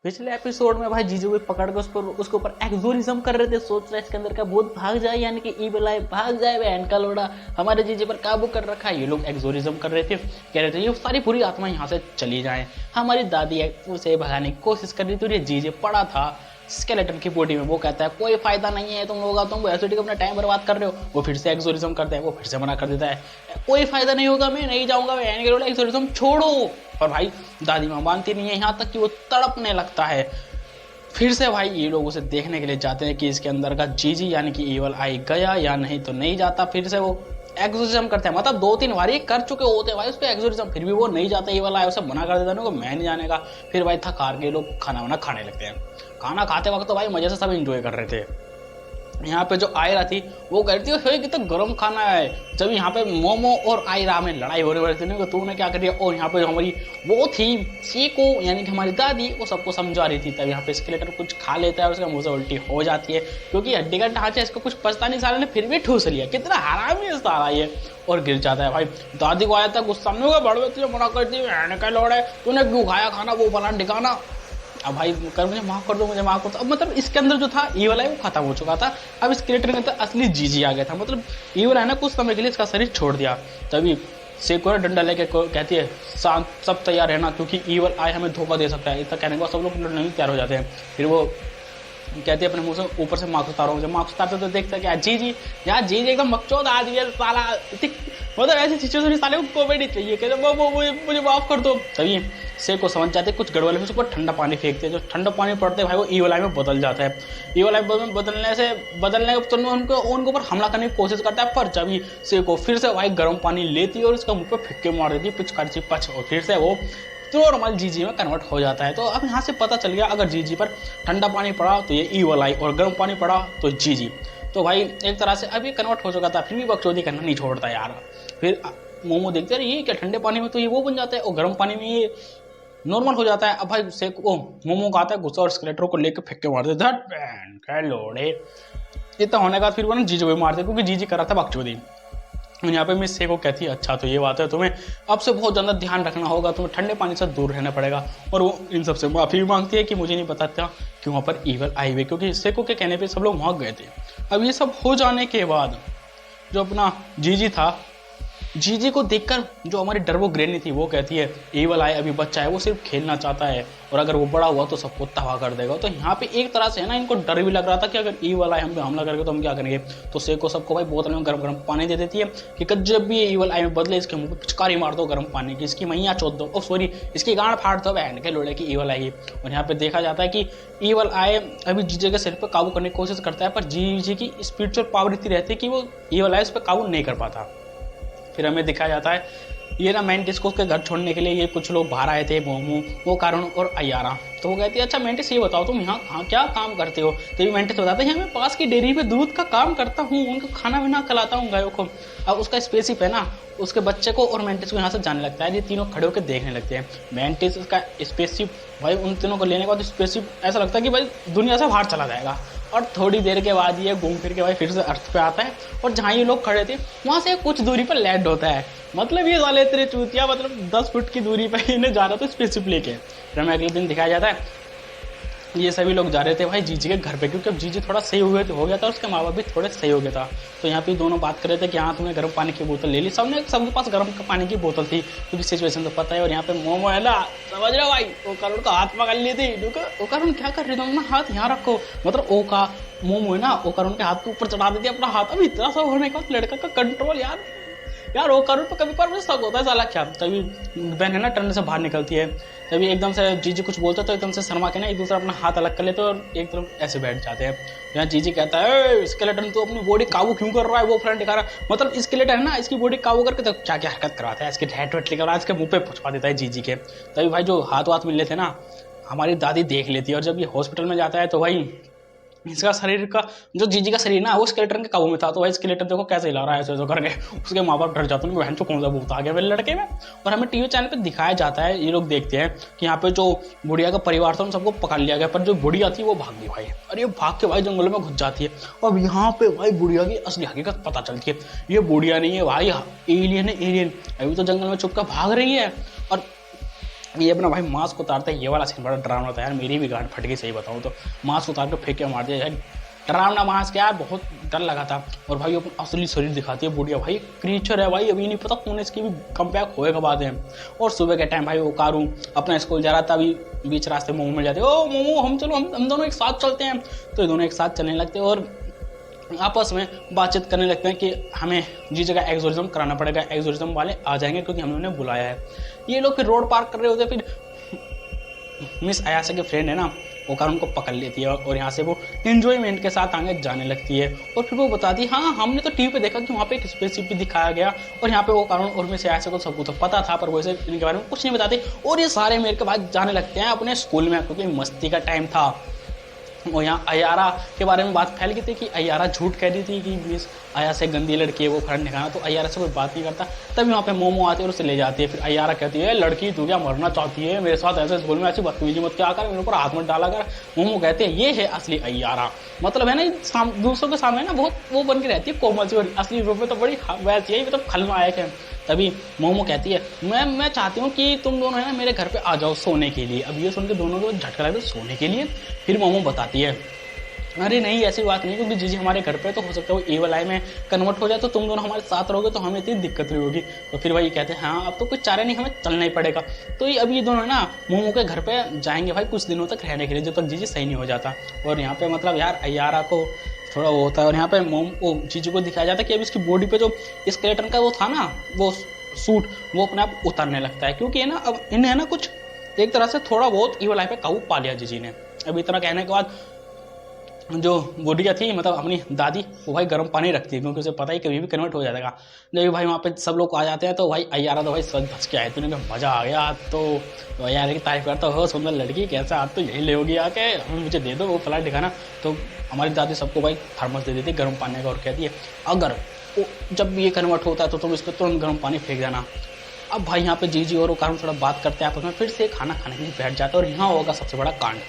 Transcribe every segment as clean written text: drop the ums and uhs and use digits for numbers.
पिछले एपिसोड में भाई जीजू को पकड़ के उसके ऊपर एक्सोरिज्म कर रहे थे। सोच रहे इसके अंदर का भूत भाग जाए, यानी कि ईविल आई भाग जाए। वह एनका लोड़ा हमारे जीजे पर काबू कर रखा है। ये लोग एक्सोरिज्म कर रहे थे, कह रहे थे ये सारी बुरी आत्मा यहाँ से चली जाए। हमारी दादी उसे भगाने की कोशिश कर रही थी। ये जीजे पड़ा था स्केलेटन की बॉडी में। वो कहता है कोई फायदा नहीं है तुम लोग, तुम ऐसे अपना टाइम बर्बाद कर रहे हो। वो फिर से एक्सोरिज्म करते हैं, वो फिर से मना कर देता है कोई फायदा नहीं होगा, मैं नहीं जाऊंगा, एक्सोरिज्म छोड़ो। और भाई दादी माँ मानती नहीं है, यहाँ तक कि वो तड़पने लगता है। फिर से भाई ये लोग उसे देखने के लिए जाते हैं कि इसके अंदर का जीजी यानी कि ईवल आई गया या नहीं, तो नहीं जाता। फिर से वो एक्सोरिज्म करते हैं, मतलब 2-3 बार ये कर चुके होते हैं भाई उसको एक्सोरिज्म, फिर भी वो नहीं जाता। ईवल आई उसे मना कर देता है, मैं नहीं जाने का। फिर भाई थक हार के लोग खाना वाना खाने लगते हैं। खाना खाते वक्त तो भाई मजे से सब एंजॉय कर रहे थे। यहाँ पे जो आयरा थी वो कहती है कितना गर्म खाना है। जब यहाँ पे मोमो और आयरा में लड़ाई हो रही थी, तूने क्या कर दिया। और यहाँ पे जो हमारी वो थी सीको यानी कि हमारी दादी, वो सबको समझा रही थी। तब यहाँ पे स्केलेटर कुछ खा लेता है और उसका मुंह से उल्टी हो जाती है, क्योंकि हड्डी का ढांचा इसको कुछ पछता नहीं। साले ने फिर भी ठूस लिया, कितना हरामी है साला ये, और गिर जाता है। भाई दादी को आया था गुस्सा में, बड़वे तुझे मना करती है, क्या लौड़ा है तूने क्यों खाया खाना, वो फलान ठिकाना। अब भाई कर मुझे माफ कर दो, मुझे माफ कर दो। अब मतलब इसके अंदर जो था ईवल है वो खत्म हो चुका था। अब स्केलेटन के अंदर असली जीजी आ गया था। मतलब ईवल है ना कुछ समय के लिए इसका शरीर छोड़ दिया। तभी सेको डंडा लेके कहती है शांत सब तैयार है ना, क्योंकि ईवल आए हमें धोखा दे सकता है। इतना कहने के बाद सब लोग नहीं तैयार हो जाते हैं। फिर वो कहते हैं अपने मुंह से ऊपर से मार्क्स उतारो। जब मार्क्स उतारते तो देखते क्या जीजी यार, जीजी एकदम मकचोद आदमी है साला। मतलब ऐसी सिचुएशन साले को कॉमेडी चाहिए, कहते वो मुझे माफ कर दो। तभी से को समझ जाते कुछ गड़बड़ है, उसके ऊपर ठंडा पानी फेंकते हैं। जो ठंडा पानी पड़ते भाई वो ईवल आई में बदल जाता है। ईवल आई में बदलने के उनके ऊपर हमला करने की कोशिश करता है, पर जब से को फिर से भाई गर्म पानी लेती है और उसका मुंह पे फिक्के मार देती है पिचकारी से पच, और फिर से वो नॉर्मल जीजी में कन्वर्ट हो जाता है। तो अब यहाँ से पता चल गया अगर जीजी पर ठंडा पानी पड़ा तो ये ईवल आई, और गर्म पानी पड़ा तो जीजी। तो भाई एक तरह से अब ये कन्वर्ट हो चुका था, फिर भी बकचोदी करना नहीं छोड़ता यार। फिर मोमो देखते हैं ये क्या ठंडे पानी में तो ये वो बन जाता है और गर्म पानी में ये नॉर्मल हो जाता है। अब भाई से मोमो का आता है गुस्सा और स्केलेटर को लेकर फेंक के मारते इतना होने का फिर वो ना जीजी को मारते, क्योंकि जीजी कर रहा था बकचोदी। यहाँ पे मिस से को कहती है अच्छा तो ये बात है, तुम्हें अब से बहुत ज़्यादा ध्यान रखना होगा, तुम्हें ठंडे पानी से दूर रहना पड़ेगा। और वो इन सबसे माफ़ी भी मांगती है कि मुझे नहीं पता था कि वहाँ पर ईवल आई हुई, क्योंकि सेको के कहने पे सब लोग वहाँ गए थे। अब ये सब हो जाने के बाद जो अपना जीजी था, जीजी को देखकर जो हमारी डरवो ग्रेनी थी वो कहती है ईवल आई अभी बच्चा है, वो सिर्फ खेलना चाहता है, और अगर वो बड़ा हुआ तो सबको तबाह कर देगा। तो यहाँ पे एक तरह से है ना इनको डर भी लग रहा था कि अगर ईवल आई हम पे हमला करेगा तो हम क्या करेंगे। तो सेको सबको भाई बोतल में गर्म पानी दे देती है कि जब भी ईवल आई में बदले इसके मुंह पे पिचकारी मार दो गर्म पानी की, इसकी मैया चोद दो, और सॉरी इसकी गांड फाड़ दो बहन के लोड़े की ईवल आई। और यहाँ पे देखा जाता है कि ईवल आई अभी जीजे के सिर पर काबू करने की कोशिश करता है, पर जीजी की स्पिरिचुअल पावर इतनी रहती है कि वो ईवल आई उस पर काबू नहीं कर पाता। फिर हमें दिखाया जाता है ये ना मेंटिस को उसके घर छोड़ने के लिए ये कुछ लोग बाहर आए थे, मोमो, वो कारण और अयारा। तो वो कहती है अच्छा मेंटिस ये बताओ तुम यहाँ क्या काम करते हो। तो ये मेंटिस बताता है मैं पास की डेयरी पे दूध का काम करता हूँ, उनको खाना वाना खिलाता हूँ गायों को। अब उसका स्पेसिप है ना उसके बच्चे को और मेंटिस को यहाँ से जाने लगता है। ये तीनों खड़े होकर देखने लगते हैं। मेंटिस का स्पेसिप भाई उन तीनों को लेने के बाद स्पेसिप ऐसा लगता है कि भाई दुनिया से बाहर चला जाएगा। और थोड़ी देर के बाद ये घूम फिर के भाई फिर से अर्थ पे आता है, और जहाँ ये लोग खड़े थे वहाँ से कुछ दूरी पर लैंड होता है। मतलब ये साले तेरे चूतिया, मतलब 10 फुट की दूरी पर इन्हें जा रहा था स्पेसिप लेके। फिर हमें अगले दिन दिखाया जाता है ये सभी लोग जा रहे थे भाई जीजी के घर पे, क्योंकि अब जीजी थोड़ा सही हो गया था, उसके माँ बाप भी थोड़े सही हो गया था। तो यहाँ पे दोनों बात कर रहे थे कि हाँ तुमने गर्म पानी की बोतल ले ली। सबके पास गर्म पानी की बोतल थी, क्योंकि सिचुएशन तो पता है। और यहाँ पे मोमो है ना, समझ रहे हो भाई, वो करुण का हाथ पकड़ ली थी। वो करुण क्या कर रही थी, हाथ यहाँ रखो, मतलब ओ का मोमो है ना वो करुण के हाथ के ऊपर चढ़ा देती है अपना हाथ। अब इतना सब होने का लड़का का कंट्रोल यार वो करुण पर कभी पर मुझे शक होता है साला क्या। तभी बहन है ना टर्न से बाहर निकलती है, तभी एकदम से जीजी कुछ बोलते तो एकदम से शर्मा के ना एक दूसरा अपना हाथ अलग कर लेते और एक तरफ ऐसे बैठ जाते हैं। यहाँ जीजी कहता है स्केलेटन तो अपनी बॉडी काबू क्यों कर रहा है, वो फ्रेंड दिखा रहा है, मतलब स्केलेटन है ना इसकी बॉडी काबू करके तो क्या क्या हरकत करवाता है, इसके हेट वेट लेकर इसके मुंह पे पुछवा देता है जीजी के। तभी भाई जो हाथ मिल लेते ना हमारी दादी देख लेती है, और जब ये हॉस्पिटल में जाता है तो भाई इसका शरीर का जो जीजी का शरीर ना वो स्केलेटन के काबू में था। तो भाई स्केलेटन देखो कैसे हिला रहा है ऐसे करके, उसके माँ बाप डर जाते हैं बहन तो कौन सा भूत आ गया मेरे लड़के में। और हमें टीवी चैनल पे दिखाया जाता है, ये लोग देखते हैं कि यहाँ पे जो बुढ़िया का परिवार था उन सबको पकड़ लिया गया, पर जो बुढ़िया थी वो भाग गई भाई। और ये भाग के भाई जंगलों में घुस जाती है। अब यहाँ पे भाई बुढ़िया की असली हकीकत पता चलती है, ये बुढ़िया नहीं है भाई, एलियन है एलियन। अभी तो जंगल में छुप कर भाग रही है। और ये अपना भाई मास्क उतारता है, ये वाला सीन बड़ा डरावना था यार, मेरी भी गांड फट गई सही बताऊँ तो। मास्क उतार के फेंक के मार दिया यार, डरावना मास्क यार, बहुत डर लगा था। और भाई अपना असली शरीर दिखाती है बुढ़िया, भाई क्रीचर है भाई, अभी नहीं पता कौन इसकी भी कम बैक होएगा बाद में। और सुबह के टाइम भाई वो कारू अपना स्कूल जा रहा था, अभी बीच रास्ते मोमो मिल जाते, ओ मोमो हम चलो हम दोनों एक साथ चलते हैं। तो ये दोनों एक साथ चलने लगते हैं और आपस में बातचीत करने लगते हैं कि हमें जी जगह एग्जोरिज्म कराना पड़ेगा, एग्जोरिज्म वाले आ जाएंगे क्योंकि हमने उन्हें बुलाया है। ये लोग फिर रोड पार कर रहे होते, फिर मिस अयासा के फ्रेंड है ना वो कार उनको पकड़ लेती है और यहाँ से वो एंजॉयमेंट के साथ आगे जाने लगती है। और फिर वो बताती है हाँ हमने तो टीवी पे देखा कि वहाँ पे एक स्पेसशिप भी दिखाया गया और यहाँ पे वो कारण और मिस अयासा को सबको तो पता था, पर वैसे इनके बारे में कुछ नहीं बताते। और ये सारे मेरे के बाद जाने लगते हैं अपने स्कूल में क्योंकि मस्ती का टाइम था। और यहाँ अयारा के बारे में बात फैल गई थी कि अयारा झूठ कह रही थी कि मिस अया से गंदी लड़की है, वो फ्रेंड निकाला, तो अयारा से कोई बात नहीं करता। तभी वहाँ पे मोमो आती है और उसे ले जाती है। फिर अयारा कहती है लड़की तू क्या मरना चाहती है मेरे साथ, ऐसे स्कूल में ऐसी बदतमीजी मत क्या कर, मेरे ऊपर हाथ मत डाला कर। मोमो कहते हैं ये है असली अयारा, मतलब है ना दूसरों के सामने ना बहुत वो बन के रहती है कोमल सी, और असली रूप में तो बड़ी वैसी है, मतलब खलनायक है। तभी मोमो कहती है मैं चाहती हूँ कि तुम दोनों है ना मेरे घर पे आ जाओ सोने के लिए। अब ये सुन के दोनों को झटका लगा सोने के लिए। फिर मोमो बताती है अरे नहीं ऐसी बात नहीं, क्योंकि जीजी हमारे घर पे तो हो सकता है वो एवल आई में कन्वर्ट हो जाए, तो तुम दोनों हमारे साथ रहोगे तो हमें इतनी दिक्कत नहीं होगी। तो फिर वही कहते हैं हाँ अब तो कुछ चारा नहीं, हमें चलना ही पड़ेगा। तो ये अब ये दोनों ना मोमो के घर पे जाएंगे भाई कुछ दिनों तक रहने के लिए, जब तक जीजी सही नहीं हो जाता। और यहाँ पे मतलब यार अयारा को थोड़ा वो होता है, और यहाँ पे वो जीजी को दिखाया जाता है कि अब इसकी बॉडी पे जो स्केलेटन का वो था ना वो सूट, वो अपने आप उतरने लगता है, क्योंकि है ना अब इन्हें है ना कुछ एक तरह से थोड़ा बहुत ईवल आई पे काबू पा लिया जीजी ने। अब इतना कहने के बाद जो बुढ़िया थी मतलब अपनी दादी, वो भाई गर्म पानी रखती है क्योंकि उसे पता ही कभी भी कन्वर्ट हो जाएगा। जब भाई वहाँ पे सब लोग आ जाते हैं तो भाई अयारा तो भाई सच बच के आए, तूने कहा मज़ा आ गया। तो अयारा की तारीफ करता हो सुंदर लड़की कैसा आज तो यही ले होगी आके, हमें मुझे दे दो वो फ्लाइट दिखाना। तो हमारी दादी सबको भाई थर्मस दे देती गर्म पानी का और कहती है अगर जब भी ये कन्वर्ट होता है तो तुम इस पर तुरंत गर्म पानी फेंक देना। अब भाई यहाँ पे जीजी और वो कारण थोड़ा बात करते हैं आपस में, फिर से खाना खाने के लिए बैठ जाते हैं। और यहाँ होगा सबसे बड़ा कांड।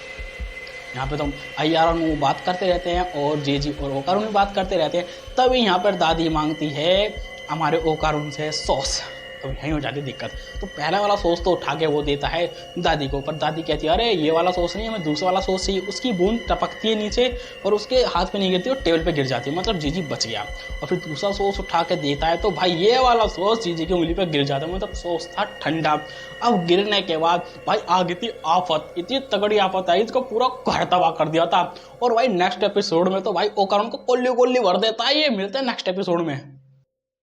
यहाँ पे तो अयारा वो बात करते रहते हैं और जेजी और ओकारुन में बात करते रहते हैं। तभी यहाँ पर दादी मांगती है हमारे ओकारुन से सॉस, तो यहीं हो जाती दिक्कत। तो पहला वाला सॉस तो उठा के वो देता है दादी को, पर दादी कहती है अरे ये वाला सॉस नहीं है, हमें दूसरा वाला सॉस चाहिए। उसकी बूंद टपकती है नीचे और उसके हाथ पे नहीं गिरती और टेबल पे गिर जाती है, मतलब जीजी बच गया। और फिर दूसरा सॉस उठा के देता है तो भाई ये वाला सॉस जीजी की उंगली पे गिर जाता है, मतलब सॉस था ठंडा। अब गिरने के बाद भाई आ गई थी आफत, इतनी तगड़ी आफत आई इसको पूरा घर तबाह कर दिया था। और भाई नेक्स्ट एपिसोड में तो भाई ओकारुन को कोल्ली कोल्ली भर देता है। ये मिलते हैं नेक्स्ट एपिसोड में।